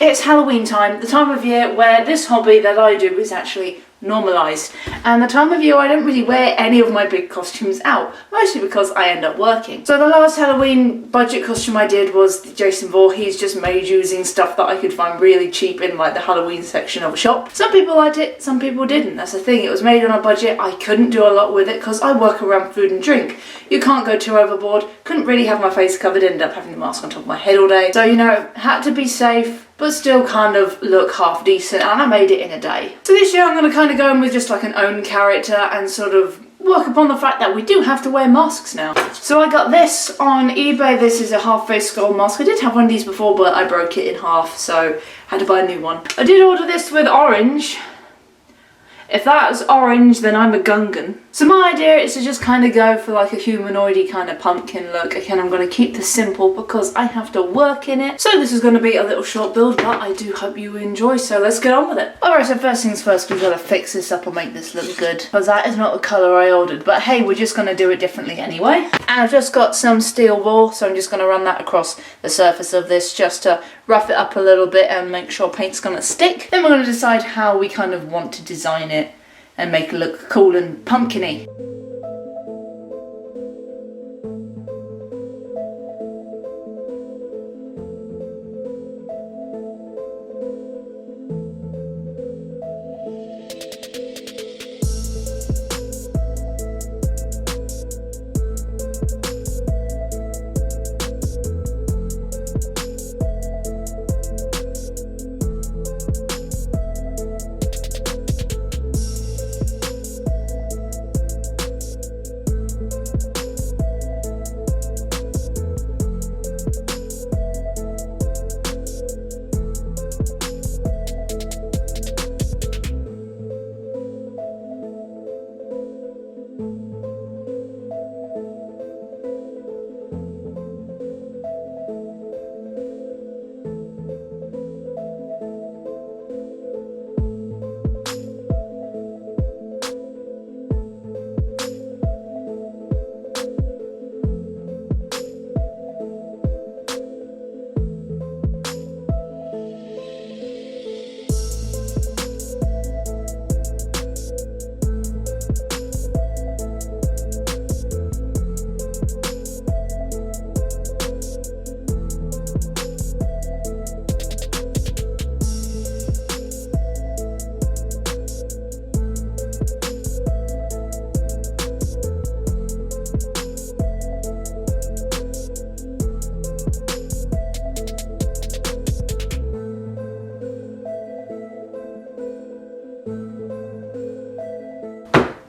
It's Halloween time, the time of year where this hobby that I do is actually normalised, and the time of year I don't really wear any of my big costumes out, mostly because I end up working. So the last Halloween budget costume I did was the Jason Voorhees, just made using stuff that I could find really cheap in like the Halloween section of a shop. Some people liked it, some people didn't. That's the thing, it was made on a budget. I couldn't do a lot with it because I work around food and drink. You can't go too overboard, couldn't really have my face covered, ended up having the mask on top of my head all day. So, you know, had to be safe, but still kind of look half decent, and I made it in a day. So this year I'm going to kind of go in with just like an own character and sort of work upon the fact that we do have to wear masks now. So I got this on eBay. This is a half-face skull mask. I did have one of these before, but I broke it in half, so had to buy a new one. I did order this with orange. If that's orange, then I'm a Gungan. So my idea is to just kind of go for like a humanoid-y kind of pumpkin look. Again, I'm going to keep this simple because I have to work in it. So this is going to be a little short build, but I do hope you enjoy, so let's get on with it. Alright, so first things first, we've got to fix this up and make this look good, because that is not the colour I ordered. But hey, we're just going to do it differently anyway. And I've just got some steel wool, so I'm just going to run that across the surface of this just to rough it up a little bit and make sure paint's going to stick. Then we're going to decide how we kind of want to design it and make it look cool and pumpkin-y.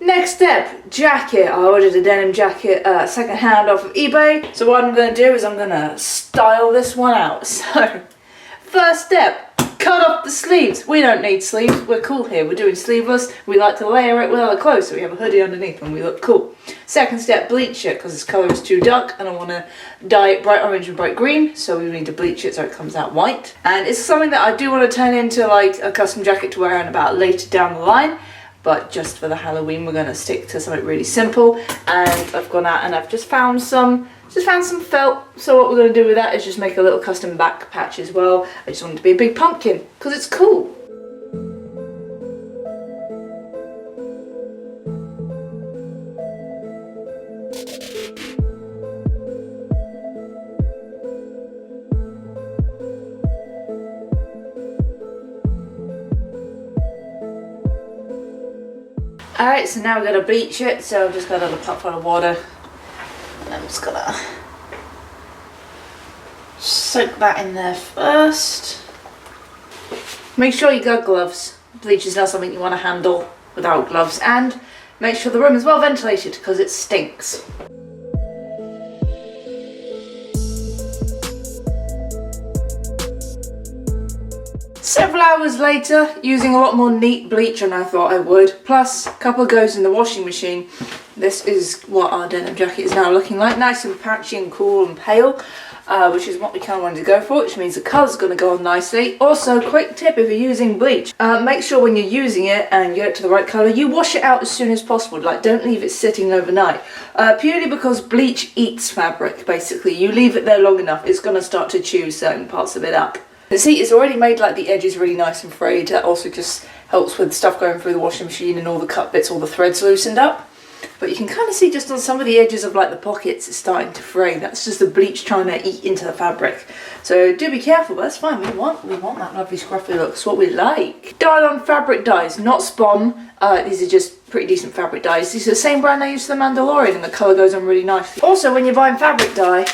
Next step, jacket. I ordered a denim jacket second hand off of eBay. So what I'm going to do is I'm going to style this one out. So first step, cut off the sleeves. We don't need sleeves, we're cool here. We're doing sleeveless. We like to layer it with our clothes so we have a hoodie underneath and we look cool. Second step, bleach it because this colour is too dark and I want to dye it bright orange and bright green, so we need to bleach it so it comes out white. And it's something that I do want to turn into like a custom jacket to wear in about later down the line. But just for the Halloween, we're going to stick to something really simple. And I've gone out and I've just found some felt. So what we're going to do with that is just make a little custom back patch as well. I just want it to be a big pumpkin because it's cool. Alright, so now we're going to bleach it, so I've just got a little pot full of water and I'm just going to soak that in there first. Make sure you got gloves. Bleach is not something you want to handle without gloves, and make sure the room is well ventilated because it stinks. Several hours later, using a lot more neat bleach than I thought I would, plus a couple goes in the washing machine. This is what our denim jacket is now looking like, nice and patchy and cool and pale, which is what we kind of wanted to go for, which means the colour's going to go on nicely. Also, quick tip if you're using bleach, make sure when you're using it and get it to the right colour, you wash it out as soon as possible, like don't leave it sitting overnight. Purely because bleach eats fabric, basically. You leave it there long enough, it's going to start to chew certain parts of it up. The seat is already made like the edges really nice and frayed. That also just helps with stuff going through the washing machine and all the cut bits, all the threads loosened up. But you can kind of see just on some of the edges of like the pockets it's starting to fray. That's just the bleach trying to eat into the fabric. So do be careful, but that's fine. We want that lovely scruffy look. It's what we like. Dyed-on fabric dyes, not Spon. These are just pretty decent fabric dyes. These are the same brand I use for the Mandalorian, and the colour goes on really nicely. Also, when you're buying fabric dye,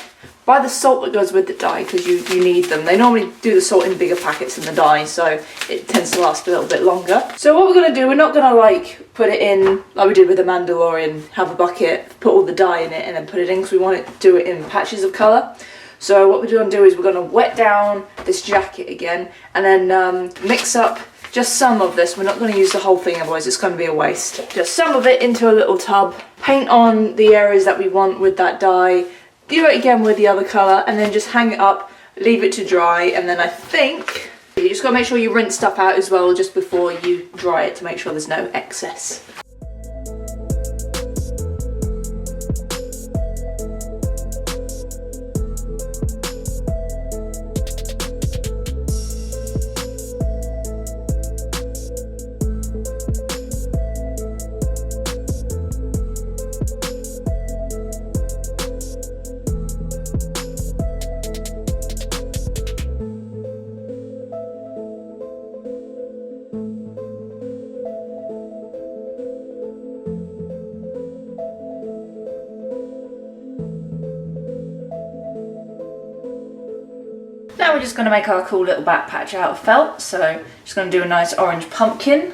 buy the salt that goes with the dye, because you need them. They normally do the salt in bigger packets than the dye, so it tends to last a little bit longer. So what we're going to do, we're not going to like put it in like we did with the Mandalorian, have a bucket, put all the dye in it and then put it in, because we want to do it in patches of colour. So what we're going to do is we're going to wet down this jacket again and then mix up just some of this. We're not going to use the whole thing, otherwise it's going to be a waste. Just some of it into a little tub, paint on the areas that we want with that dye, do it again with the other colour, and then just hang it up, leave it to dry, and then I think you just got to make sure you rinse stuff out as well just before you dry it to make sure there's no excess. Now we're just going to make our cool little back patch out of felt, so just going to do a nice orange pumpkin.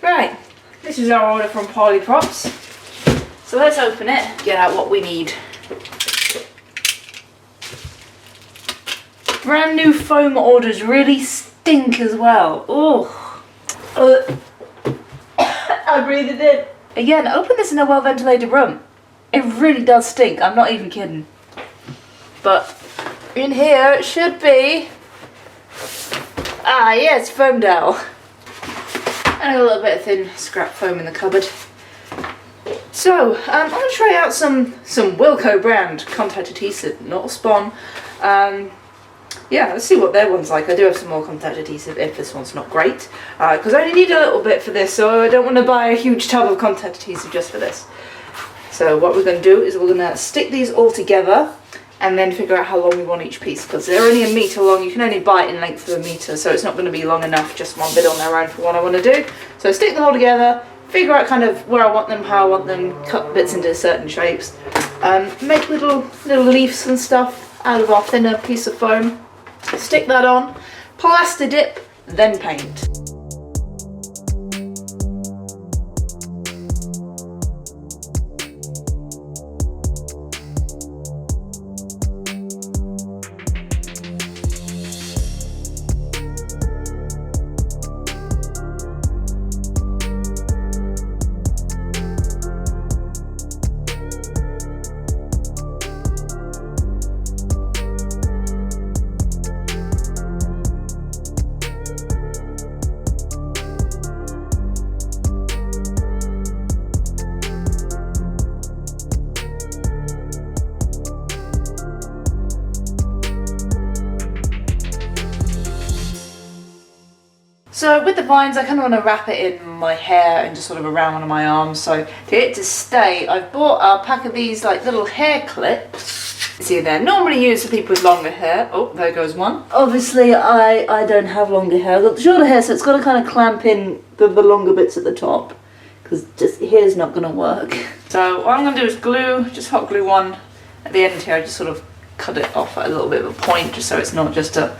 Right, this is our order from Polyprops. So let's open it, get out what we need. Brand new foam orders really stink as well. Oh, I breathed it in. Again, open this in a well ventilated room. It really does stink, I'm not even kidding. But in here it should be, yes, foam dowel. And a little bit of thin scrap foam in the cupboard. So, I'm going to try out some Wilko brand contact adhesive, not Spon. Yeah, let's see what their one's like. I do have some more contact adhesive if this one's not great. Because I only need a little bit for this, so I don't want to buy a huge tub of contact adhesive just for this. So what we're going to do is we're going to stick these all together and then figure out how long we want each piece, because they're only 1 metre long. You can only buy it in length of 1 metre, so it's not going to be long enough, just one bit on their own for what I want to do. So stick them all together, figure out kind of where I want them, how I want them, cut bits into certain shapes, make little leaves and stuff out of our thinner piece of foam, stick that on, plaster dip, then paint. So with the vines, I kind of want to wrap it in my hair and just sort of around one of my arms. So to get it to stay, I've bought a pack of these like little hair clips. See, they're normally used for people with longer hair. Oh, there goes one. Obviously, I don't have longer hair. I've got the shorter hair, so it's got to kind of clamp in the longer bits at the top, because just here's not going to work. So what I'm going to do is glue, just hot glue one at the end here. I just sort of cut it off at a little bit of a point, just so it's not just a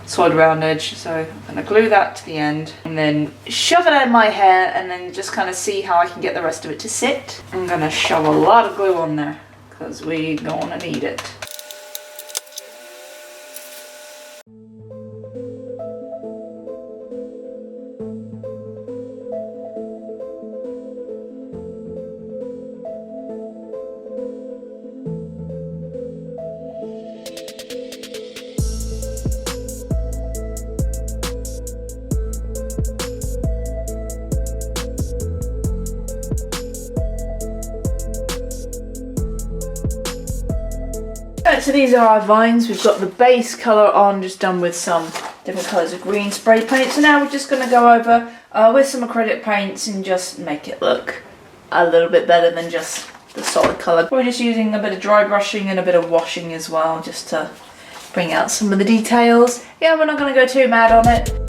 solid round edge. So I'm going to glue that to the end and then shove it in my hair and then just kind of see how I can get the rest of it to sit. I'm going to shove a lot of glue on there because we're going to need it. So these are our vines. We've got the base colour on, just done with some different colours of green spray paint. So now we're just going to go over with some acrylic paints and just make it look a little bit better than just the solid colour. We're just using a bit of dry brushing and a bit of washing as well, just to bring out some of the details. Yeah, we're not going to go too mad on it.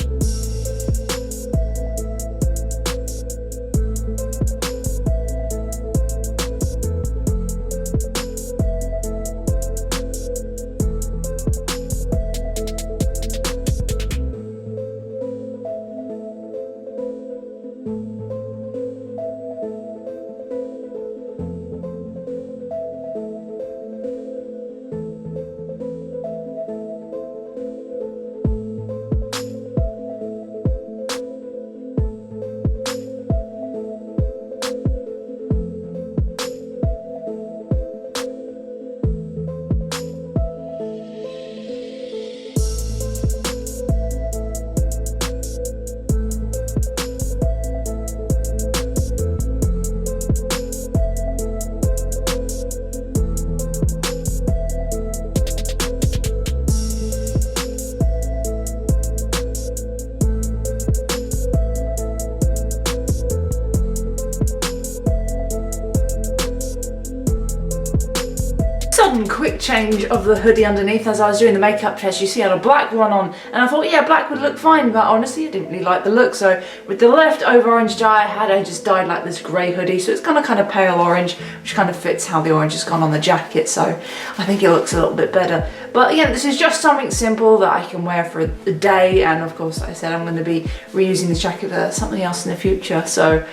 Sudden quick change of the hoodie underneath. As I was doing the makeup test, you see I had a black one on and I thought, yeah, black would look fine, but honestly I didn't really like the look. So with the leftover orange dye I had, I just dyed like this grey hoodie, so it's kind of pale orange, which kind of fits how the orange has gone on the jacket, so I think it looks a little bit better. But yeah, this is just something simple that I can wear for the day, and of course, like I said, I'm going to be reusing this jacket for something else in the future, so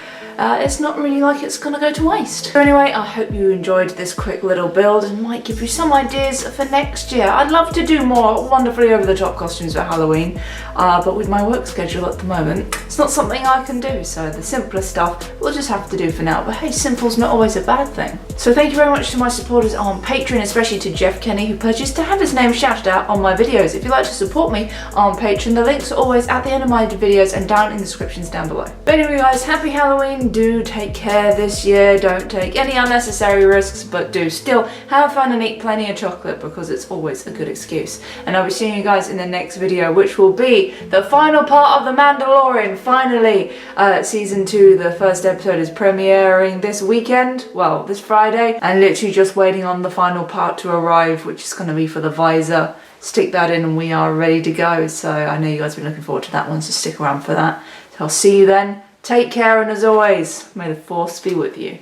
it's not really like it's gonna go to waste. So anyway, I hope you enjoyed this quick little build and might give you some ideas for next year. I'd love to do more wonderfully over the top costumes for Halloween, but with my work schedule at the moment, it's not something I can do, so the simpler stuff we'll just have to do for now. But hey, simple's not always a bad thing. So thank you very much to my supporters on Patreon, especially to Jeff Kenny, who purchased to have his name shouted out on my videos. If you'd like to support me on Patreon, the links are always at the end of my videos and down in the descriptions down below. But anyway guys, happy Halloween. Do take care this year. Don't take any unnecessary risks, but do still have fun and eat plenty of chocolate, because it's always a good excuse. And I'll be seeing you guys in the next video, which will be the final part of The Mandalorian. Finally, season 2, the first episode is premiering this weekend, well, this Friday, and literally just waiting on the final part to arrive, which is going to be for the visor. Stick that in and we are ready to go. So I know you guys have been looking forward to that one, so stick around for that. So I'll see you then. Take care, and as always, may the force be with you.